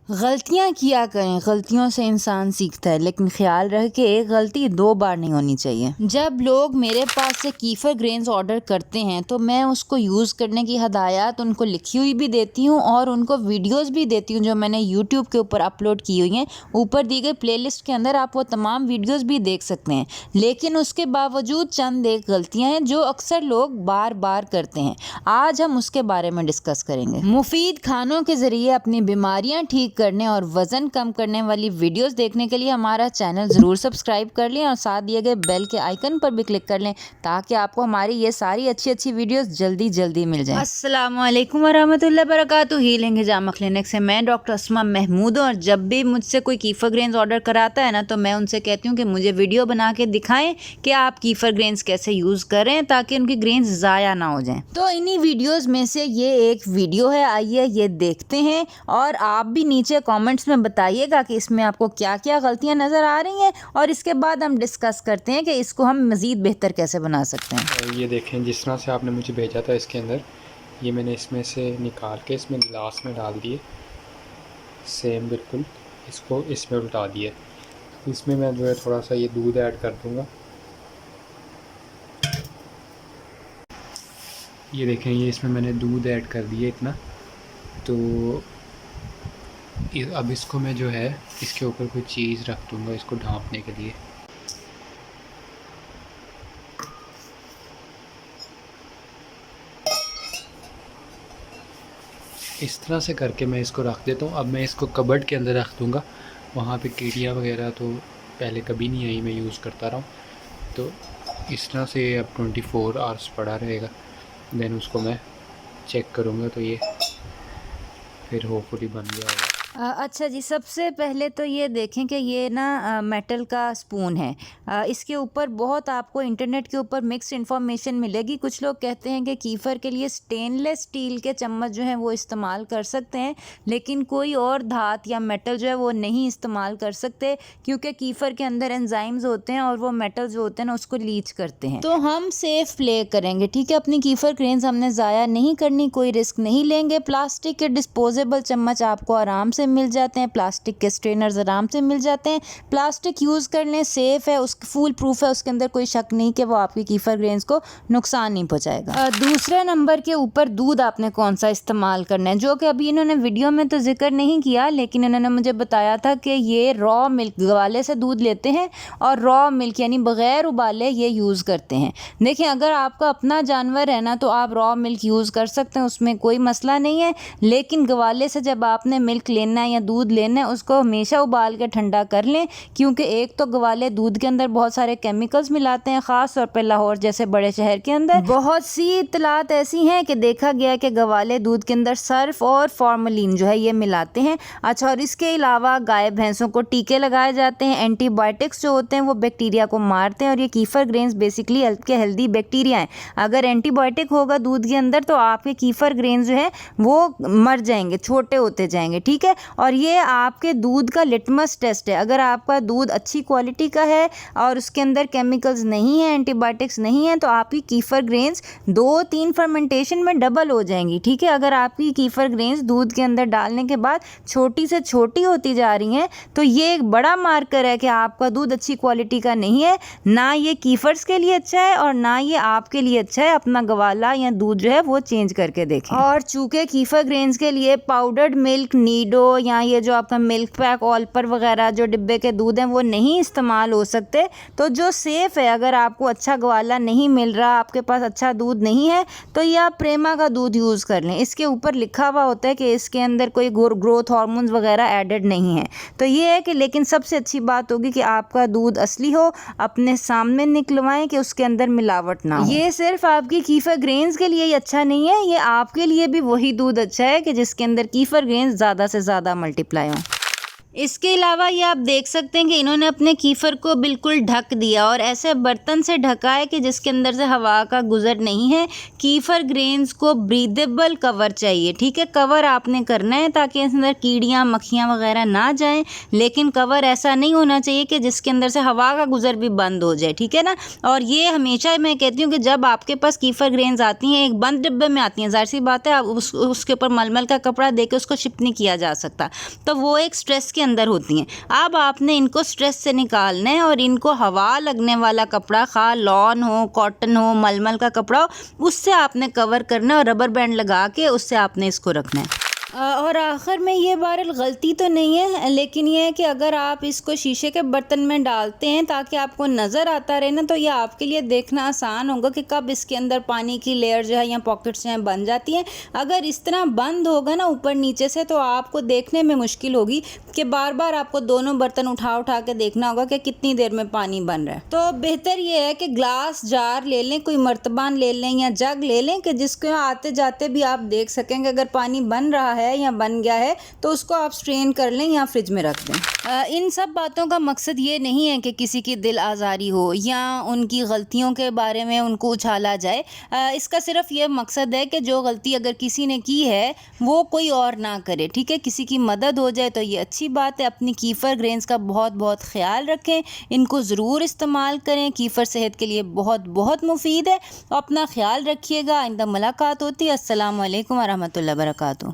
गलतियाँ किया करें, गलतियों से इंसान सीखता है, लेकिन ख्याल रखे एक गलती 2 बार नहीं होनी चाहिए। जब लोग मेरे पास से कीफर ग्रेन्स ऑर्डर करते हैं तो मैं उसको यूज़ करने की हदायत उनको लिखी हुई भी देती हूँ और उनको वीडियोस भी देती हूँ जो मैंने यूट्यूब के ऊपर अपलोड की हुई हैं। ऊपर दी गई प्लेलिस्ट के अंदर आप वो तमाम वीडियोस भी देख सकते हैं। लेकिन उसके बावजूद चंद एक गलतियाँ हैं जो अक्सर लोग बार बार करते हैं। आज हम उसके बारे में डिस्कस करेंगे। मुफीद खानों के ज़रिए अपनी बीमारियाँ ठीक करने और वजन कम करने वाली वीडियोस देखने के लिए हमारा चैनल ज़रूर सब्सक्राइब कर लें और साथ दिए गए बेल के आइकन पर भी क्लिक कर लें ताकि आपको हमारी ये सारी अच्छी वीडियोस जल्दी मिल जाएं। अस्सलाम वालेकुम वरहमतुल्लाहि वबरकातुहू। हीलिंग हिजामा क्लिनिक से मैं डॉक्टर अस्मा महमूद हूं और जब भी मुझसे कोई कीफर ग्रेन्स ऑर्डर कराता है ना तो मैं उनसे कहती हूँ कि मुझे वीडियो बना के दिखाएं कि आप कीफर ग्रेन्स कैसे यूज़ करें ताकि उनकी ग्रेन्स ज़ाया ना हो जाएं। तो इन्हीं वीडियोज़ में से ये एक वीडियो है, आइए ये देखते हैं और आप भी नीचे कमेंट्स में बताइएगा कि इसमें आपको क्या क्या गलतियां नज़र आ रही हैं और इसके बाद हम डिस्कस करते हैं कि इसको हम मज़ीद बेहतर कैसे बना सकते हैं। ये देखें, जिस तरह से आपने मुझे भेजा था इसके अंदर ये मैंने इसमें से निकाल के इसमें गिलास में डाल दिए, सेम बिल्कुल इसको इसमें उल्टा दिया। इसमें मैं जो है थोड़ा सा ये दूध ऐड कर दूँगा। ये देखें, ये इसमें मैंने दूध ऐड कर दिया इतना। तो अब इसको मैं जो है इसके ऊपर कोई चीज़ रख दूँगा इसको ढांपने के लिए। इस तरह से करके मैं इसको रख देता हूँ। अब मैं इसको कबर्ड के अंदर रख दूँगा, वहाँ पे कीड़ियाँ वगैरह तो पहले कभी नहीं आई, मैं यूज़ करता रहा हूँ। तो इस तरह से अब 24 आवर्स पड़ा रहेगा। देन उसको मैं चेक करूँगा तो ये फिर होपफुली बन गया होगा। अच्छा जी, सबसे पहले तो ये देखें कि ये ना मेटल का स्पून है। इसके ऊपर बहुत आपको इंटरनेट के ऊपर मिक्स इन्फॉर्मेशन मिलेगी। कुछ लोग कहते हैं कि कीफ़र के लिए स्टेनलेस स्टील के चम्मच जो हैं वो इस्तेमाल कर सकते हैं, लेकिन कोई और धात या मेटल जो है वो नहीं इस्तेमाल कर सकते क्योंकि कीफ़र के अंदर एंजाइम्स होते हैं और वो मेटल जो होते हैं ना उसको लीच करते हैं। तो हम सेफ प्ले करेंगे, ठीक है। अपनी कीफ़र ग्रेन्स हमने ज़ाया नहीं करनी, कोई रिस्क नहीं लेंगे। प्लास्टिक के डिस्पोजेबल चम्मच आपको आराम से मिल जाते हैं, प्लास्टिक के स्ट्रेनर्स आराम से मिल जाते हैं। प्लास्टिक यूज़ कर लें, सेफ़ है, उसकी फुल प्रूफ है, उसके अंदर कोई शक नहीं कि वो आपकी कीफर ग्रेन्स को नुकसान नहीं पहुंचाएगा। दूसरे नंबर के ऊपर दूध आपने कौन सा इस्तेमाल करना है, जो कि अभी इन्होंने वीडियो में तो जिक्र नहीं किया, लेकिन इन्होंने मुझे बताया था कि ये रॉ मिल्क गवाले से दूध लेते हैं और रॉ मिल्क यानी बग़ैर उबाले ये यूज़ करते हैं। देखिए, अगर आपका अपना जानवर है ना तो आप रॉ मिल्क यूज़ कर सकते हैं, उसमें कोई मसला नहीं है। लेकिन गवाले से जब आपने मिल्क लेना है या दूध लेना है उसको हमेशा उबाल के ठंडा कर लें, क्योंकि एक तो गवाले दूध के अंदर बहुत सारे केमिकल्स मिलाते हैं, ख़ास तौर पे लाहौर जैसे बड़े शहर के अंदर बहुत सी इतलात ऐसी हैं कि देखा गया है कि गवाले दूध के अंदर सर्फ और फॉर्मलिन जो है ये मिलाते हैं। अच्छा, और इसके अलावा गाय भैंसों को टीके लगाए जाते हैं, एंटीबायोटिक्स जो होते हैं वो बैक्टीरिया को मारते हैं और ये कीफर ग्रेन्स बेसिकली के हेल्दी बैक्टीरिया हैं। अगर एंटीबायोटिक होगा दूध के अंदर तो आपके कीफर ग्रेन्स जो है वो मर जाएंगे, छोटे होते जाएंगे, ठीक है। और ये आपके दूध का लिटमस टेस्ट है। अगर आपका दूध अच्छी क्वालिटी का है और उसके अंदर केमिकल्स नहीं है, एंटीबायोटिक्स नहीं है, तो आपकी कीफर ग्रेन्स 2-3 फर्मेंटेशन में डबल हो जाएंगी, ठीक है। अगर आपकी कीफर ग्रेन्स दूध के अंदर डालने के बाद छोटी से छोटी होती जा रही हैं तो ये एक बड़ा मार्कर है कि आपका दूध अच्छी क्वालिटी का नहीं है। ना ये कीफर्स के लिए अच्छा है और ना ये आपके लिए अच्छा है। अपना गवाला या दूध जो है वो चेंज करके देखें। और चूँकि कीफर ग्रेन्स के लिए पाउडर्ड मिल्क, नीडो या ये जो आपका मिल्क पैक, ऑलपर वगैरह जो डिब्बे के दूध हैं वो नहीं इस्तेमाल हो सकते। तो जो सेफ़ है, अगर आपको अच्छा गवाला नहीं मिल रहा, आपके पास अच्छा दूध नहीं है, तो ये आप प्रेमा का दूध यूज़ कर लें। इसके ऊपर लिखा हुआ होता है कि इसके अंदर कोई ग्रोथ हार्मोन्स वगैरह एडेड नहीं है। तो ये है कि लेकिन सबसे अच्छी बात होगी कि आपका दूध असली हो, अपने सामने निकलवाएं कि उसके अंदर मिलावट ना हो। ये सिर्फ आपकी कीफर ग्रेन्स के लिए ही अच्छा नहीं है, ये आपके लिए भी वही दूध अच्छा है कि जिसके अंदर कीफर ग्रेन्स ज़्यादा से ज़्यादा मल्टीप्लाई हों। इसके अलावा ये आप देख सकते हैं कि इन्होंने अपने कीफ़र को बिल्कुल ढक दिया और ऐसे बर्तन से ढका है कि जिसके अंदर से हवा का गुज़र नहीं है। कीफ़र ग्रेन्स को ब्रीदेबल कवर चाहिए, ठीक है। कवर आपने करना है ताकि इसके अंदर कीड़ियाँ मक्खियाँ वगैरह ना जाएं, लेकिन कवर ऐसा नहीं होना चाहिए कि जिसके अंदर से हवा का गुज़र भी बंद हो जाए, ठीक है ना। और ये हमेशा मैं कहती हूँ कि जब आपके पास कीफ़र ग्रेन्स आती हैं एक बंद डिब्बे में आती हैं, ज़ाहिर सी बात है आप उसके ऊपर मलमल का कपड़ा दे के उसको शिप नहीं किया जा सकता, तो वो एक स्ट्रेस के अंदर होती हैं। अब आपने इनको स्ट्रेस से निकालना है और इनको हवा लगने वाला कपड़ा, खा लॉन हो, कॉटन हो, मलमल का कपड़ा हो, उससे आपने कवर करना है और रबर बैंड लगा के उससे आपने इसको रखना है। और आखिर में ये बहरहाल गलती तो नहीं है, लेकिन ये है कि अगर आप इसको शीशे के बर्तन में डालते हैं ताकि आपको नज़र आता रहे ना, तो ये आपके लिए देखना आसान होगा कि कब इसके अंदर पानी की लेयर जो है या पॉकेट्स जो हैं बन जाती हैं। अगर इस तरह बंद होगा ना ऊपर नीचे से, तो आपको देखने में मुश्किल होगी कि बार बार आपको दोनों बर्तन उठा उठा के देखना होगा कि कितनी देर में पानी बन रहा है। तो बेहतर ये है कि ग्लास जार ले लें, कोई मर्तबान ले लें या जग ले लें कि जिसको आते जाते भी आप देख सकें कि अगर पानी बन रहा है या बन गया है तो उसको आप स्ट्रेन कर लें या फ्रिज में रख दें। इन सब बातों का मकसद ये नहीं है कि किसी की दिल आज़ारी हो या उनकी गलतियों के बारे में उनको उछाला जाए। इसका सिर्फ ये मकसद है कि जो गलती अगर किसी ने की है वो कोई और ना करे, ठीक है। किसी की मदद हो जाए तो ये अच्छी बात है। अपनी कीफ़र ग्रेन्स का बहुत बहुत ख्याल रखें, इनको ज़रूर इस्तेमाल करें। कीफ़र सेहत के लिए बहुत बहुत मुफीद है। अपना ख्याल रखिएगा। आइंदा मुलाकात होती है। अस्सलामु अलैकुम व रहमतुल्लाहि व बरकातुहू।